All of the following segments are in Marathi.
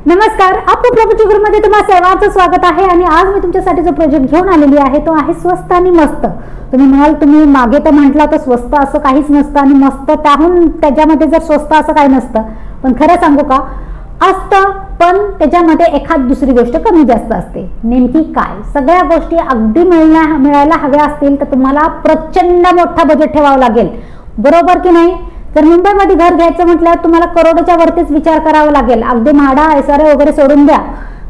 नमस्कार, आपल्या प्रॉपर्टी ग्रुपमध्ये तुम्हा सर्वांचं स्वागत आहे। आणि आज मी तुमच्यासाठी जो प्रोजेक्ट घेऊन आलेली आहे तो आहे स्वस्त आणि मस्त। तुम्ही म्हणाल तुम्ही मागे तर म्हटलं तर स्वस्त असं काहीच नसतं आणि मस्त त्याच्यामध्ये जर स्वस्त असं काही नसतं, पण खरं सांगू का असतं, पण त्याच्यामध्ये एखाद दुसरी गोष्ट कमी जास्त असते। नेमकी काय? सगळ्या गोष्टी अगदी मिळायला हव्या असतील तर तुम्हाला प्रचंड मोठा बजेट ठेवावा लागेल, बरोबर की नाही? तर मुंबईमध्ये घर घ्यायचं म्हटल्यावर तुम्हाला करोडोच्या वरतीच विचार करावा लागेल। अगदी म्हाडा एसआरए वगैरे सोडून द्या,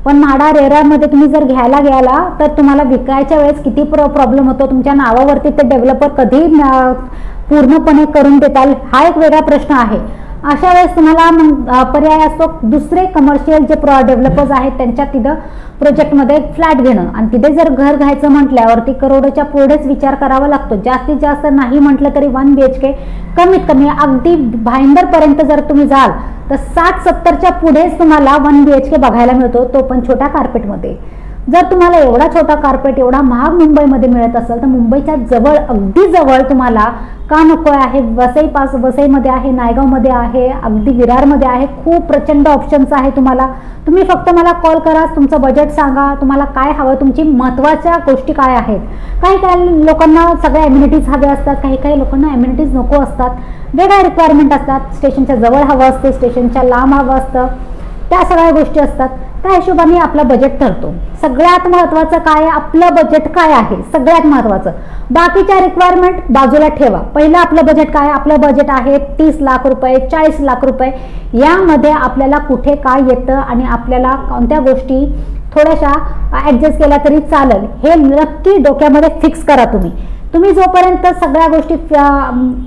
पण म्हाडा रेरामध्ये तुम्ही जर घ्यायला गेला तर तुम्हाला विकायच्या वेळेस किती प्रॉब्लेम होतो, तुमच्या नावावरती ते डेव्हलपर कधी पूर्णपणे करून देताल हा एक वेगळा प्रश्न आहे। अशा वेळेस तुम्हाला पर्याय असतो दुसरे कमर्शियल जे डेव्हलपर्स आहेत त्यांच्या तिथं प्रोजेक्टमध्ये फ्लॅट घेणं, आणि तिथे जर घर घ्यायचं म्हटल्यावरती करोडोच्या पुढेच विचार करावा लागतो। जास्तीत जास्त नाही म्हटलं तरी 1 BHK कमीत कमी अगदी भाईंदर पर्यंत जर तुम्ही जाल तर 60-70च्या पुढेच तुम्हाला 1 BHK बघायला मिळतो, तो पण छोट्या कार्पेटमध्ये। जर तुम्हाला एवढा छोटा कार्पेट एवढा महाग मुंबईमध्ये मिळत असेल तर मुंबईच्या जवळ अगदी जवळ तुम्हाला का नको आहे? वसईमध्ये आहे, नायगावमध्ये आहे, अगदी विरारमध्ये आहे, खूप प्रचंड ऑप्शन्स आहे तुम्हाला। तुम्ही फक्त मला कॉल करा, तुमचं बजेट सांगा, तुम्हाला काय हवं, तुमची महत्त्वाच्या गोष्टी काय आहेत। काही लोकांना सगळ्या ॲम्युनिटीज हव्या असतात, काही लोकांना ॲम्युनिटीज नको असतात, वेगळ्या रिक्वायरमेंट असतात। स्टेशनच्या जवळ हवं असते, स्टेशनच्या लांब हवं असतं, त्या सगळ्या गोष्टी असतात। त्या हिशोबाने आपलं बजेट ठरतो। सगळ्यात महत्त्वाचं काय? आपलं बजेट काय आहे सगळ्यात महत्त्वाचं। बाकीच्या रिक्वायरमेंट बाजूला ठेवा, पहिलं आपलं बजेट काय? आपलं बजेट आहे 30 लाख रुपये, 40 लाख रुपये। यामध्ये आपल्याला कुठे काय येतं आणि आपल्याला कोणत्या गोष्टी थोड्याशा ॲडजस्ट केल्या तरी चालेल हे नक्की डोक्यामध्ये फिक्स करा। तुम्ही जोपर्यंत सगळ्या गोष्टी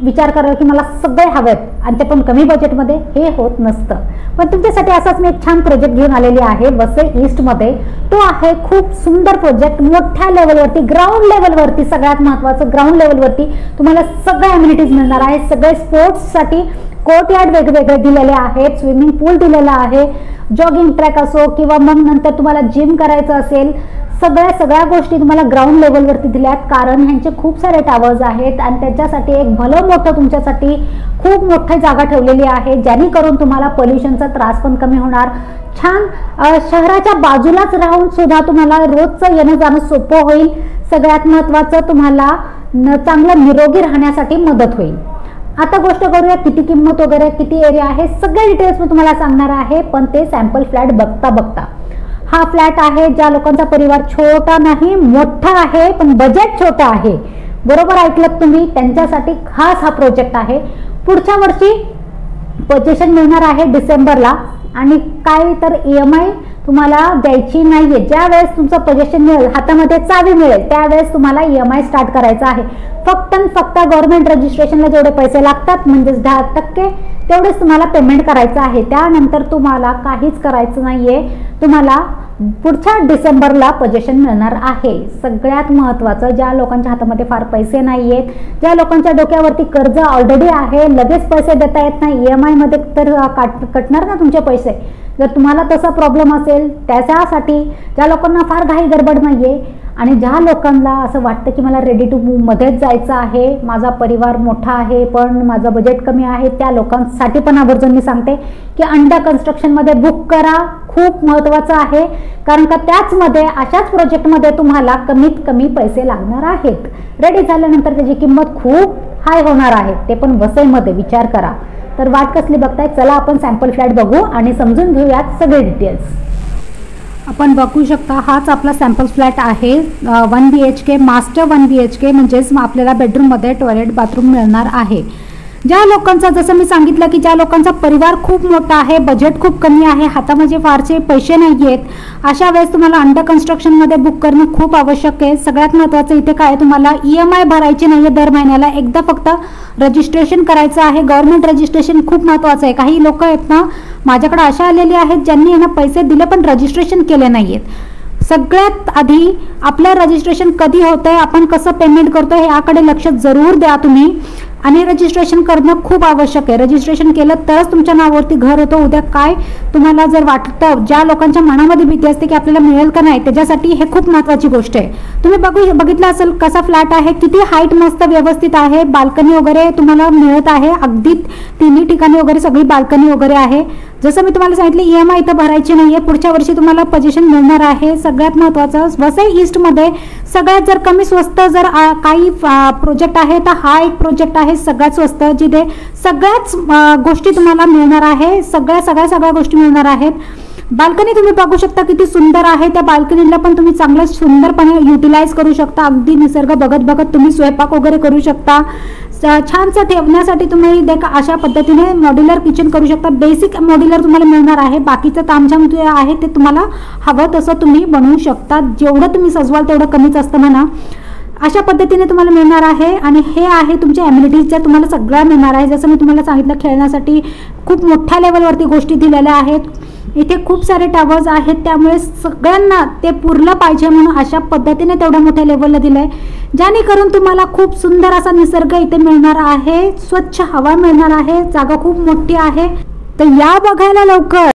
विचार कराल की मला सगळे हवेत आणि ते पण कमी बजेटमध्ये, हे होत नसतं। पण तुमच्यासाठी असाच मी एक छान प्रोजेक्ट घेऊन आलेली आहे वसई ईस्टमध्ये। तो आहे खूप सुंदर प्रोजेक्ट, मोठ्या लेवलवरती, ग्राउंड लेवलवरती, सगळ्यात महत्त्वाचं ग्राउंड लेवलवरती तुम्हाला सगळ्या ॲम्युनिटीज मिळणार आहे। सगळे स्पोर्ट्ससाठी कोर्टयार्ड वेगवेगळे दिलेले आहेत, स्विमिंग पूल दिलेला आहे, जॉगिंग ट्रॅक असो किंवा मग नंतर तुम्हाला जिम करायचं असेल, सगळ्या गोष्टी तुम्हाला ग्राउंड लेवलवरती दिल्यात। कारण ह्यांचे खूप सारे टावर्स आहेत आणि त्याच्यासाठी एक भलं मोठं तुमच्यासाठी खूप मोठी जागा ठेवलेली आहे, जेणेकरून तुम्हाला पोल्युशनचा त्रास पण कमी होणार। छान शहराच्या बाजूलाच राहून सुद्धा तुम्हाला रोजचं येणं जाणं सोपं होईल। सगळ्यात महत्त्वाचं तुम्हाला चांगलं निरोगी राहण्यासाठी मदत होईल। आता गोष्ट करूया किती किंमत वगैरे, किती एरिया आहे, सगळे डिटेल्स मी तुम्हाला सांगणार आहे, पण ते सॅम्पल फ्लॅट बघता हा फ्लॅट आहे ज्या लोकांचा परिवार छोटा नाही मोठा आहे पण बजेट छोटा आहे, बरोबर ऐकलत तुम्ही, त्यांच्यासाठी खास हा प्रोजेक्ट आहे। पुढच्या वर्षी पोझिशन मिळणार आहे डिसेंबरला, आणि काय तर EMI तुम्हाला द्यायची नाहीये। ज्या वेळेस तुमचं पोझिशन मिळेल, हातामध्ये चावी मिळेल, त्यावेळेस तुम्हाला EMI स्टार्ट करायचा आहे। फक्त गव्हर्नमेंट रजिस्ट्रेशनला जेवढे पैसे लागतात म्हणजेच 10% तेवढेच तुम्हाला पेमेंट करायचं आहे। त्यानंतर तुम्हाला काहीच करायचं नाहीये, तुम्हाला पुढच्या डिसेंबरला पोझिशन मिळणार आहे। सगळ्यात महत्त्वाचं, ज्या लोकांच्या हातामध्ये फार पैसे नाही आहेत, ज्या लोकांच्या डोक्यावरती कर्ज ऑलरेडी आहे, लगेच पैसे देता येत नाही, EMI मध्ये तर कटणार ना तुमचे पैसे। जर तुम्हाला तसा प्रॉब्लेम असेल, त्याच्यासाठी ज्या लोकांना फार घाई गडबड नाहीये आणि ज्या लोकांना असं वाटतं की मला रेडी टू मूव मध्येच जायचं आहे, माझा परिवार मोठा आहे पण माझं बजेट कमी आहे, त्या लोकांसाठी पण आवर्जून मी सांगते की अंडर कन्स्ट्रक्शनमध्ये बुक करा। खूप महत्त्वाचं आहे, कारण का त्याचमध्ये अशाच प्रोजेक्टमध्ये तुम्हाला कमीत कमी पैसे लागणार आहेत। रेडी झाल्यानंतर त्याची किंमत खूप हाय होणार आहे, ते पण वसईमध्ये, विचार करा। तर वाट कसली बघताय, चला आपण सॅम्पल फ्लॅट बघू आणि समजून घेऊयात सगळे डिटेल्स। आपण बघू शकता हाच आपला सॅम्पल फ्लॅट आहे, 1 BHK मास्टर 1 BHK, म्हणजेच आपल्याला बेडरूममध्ये टॉयलेट बाथरूम मिळणार आहे। ज्या लोकांचा, जसं मी सांगितलं की ज्या लोकांचा परिवार खूप मोठा आहे, बजेट खूप कमी आहे, हातामध्ये फारसे पैसे नाही आहेत, अशा वेळेस तुम्हाला अंडर कन्स्ट्रक्शनमध्ये बुक करणं खूप आवश्यक आहे। सगळ्यात महत्त्वाचं इथे काय, तुम्हाला EMI भरायची नाही आहे दर महिन्याला, एकदा फक्त रजिस्ट्रेशन करायचं आहे। गव्हर्नमेंट रजिस्ट्रेशन खूप महत्त्वाचं आहे। काही लोक आहेत ना माझ्याकडे अशा आलेली आहेत ज्यांनी यांना पैसे दिले पण रजिस्ट्रेशन केले नाही आहेत। सगळ्यात आधी आपलं रजिस्ट्रेशन कधी होतंय, आपण कसं पेमेंट करतोय याकडे लक्ष जरूर द्या तुम्ही। आणि रजिस्ट्रेशन करणं खूप आवश्यक आहे. रजिस्ट्रेशन केलं तरच तुमच्या नावावरती घर होतं. उद्या काय तुम्हाला जर वाटतं, ज्या लोकांच्या मनामध्ये भीती असते की आपल्याला मिळेल का नाही, त्याच्यासाठी हे खूप महत्त्वाची गोष्ट आहे. तुम्ही बघितलं असेल कसा फ्लॅट आहे, किती हाईट मस्त व्यवस्थित आहे, बाल्कनी वगैरे तुम्हाला मिळत आहे. अगदी तिन्ही ठिकाणी वगैरे सगळी बाल्कनी वगैरे आहे. जसं मी तुम्हाला सांगितलं EMI इथं भरायची नाहीये. पुढच्या वर्षी तुम्हाला पोझिशन मिळणार आहे. सगळ्यात महत्त्वाचं वसई ईस्टमध्ये सगळ्यात जर कमी स्वस्त जर काही प्रोजेक्ट आहे तर हा एक प्रोजेक्ट आहे सगळ्यात स्वस्त, जिथे सगळ्याच गोष्टी तुम्हाला मिळणार आहे. सगळ्या गोष्टी मिळणार आहेत. बाल्कनी तुम्ही बघू शकता किती सुंदर आहे. त्या बाल्कनीला पण तुम्ही चांगलं सुंदरपणे युटिलाइज करू शकता. अगदी निसर्ग बघत तुम्ही स्वयंपाक वगैरे करू शकता. छानसं ठेवण्यासाठी तुम्ही अशा पद्धतीने मॉड्युलर किचन करू शकता. बेसिक मॉड्युलर तुम्हाला मिळणार आहे. बाकीचं तामझाम जे आहे ते तुम्हाला हवं तसं तुम्ही बनवू शकता. जेवढं तुम्ही सजवाल तेवढं कमीच असतं म्हणा. अशा पद्धतीने तुम्हाला मिळणार आहे. आणि हे आहे तुमच्या ॲम्युनिटीज ज्या तुम्हाला सगळ्या मिळणार आहे. जसं मी तुम्हाला सांगितलं, खेळण्यासाठी खूप मोठ्या लेवलवरती गोष्टी दिलेल्या आहेत. इथे खूप सारे टावर्स आहेत, त्यामुळे सगळ्यांना ते पुरलं पाहिजे म्हणून अशा पद्धतीने तेवढ्या मोठ्या लेवलला दिलं आहे, जेणेकरून तुम्हाला खूप सुंदर असा निसर्ग इथे मिळणार आहे. स्वच्छ हवा मिळणार आहे. जागा खूप मोठी आहे. तर या बघायला लवकर.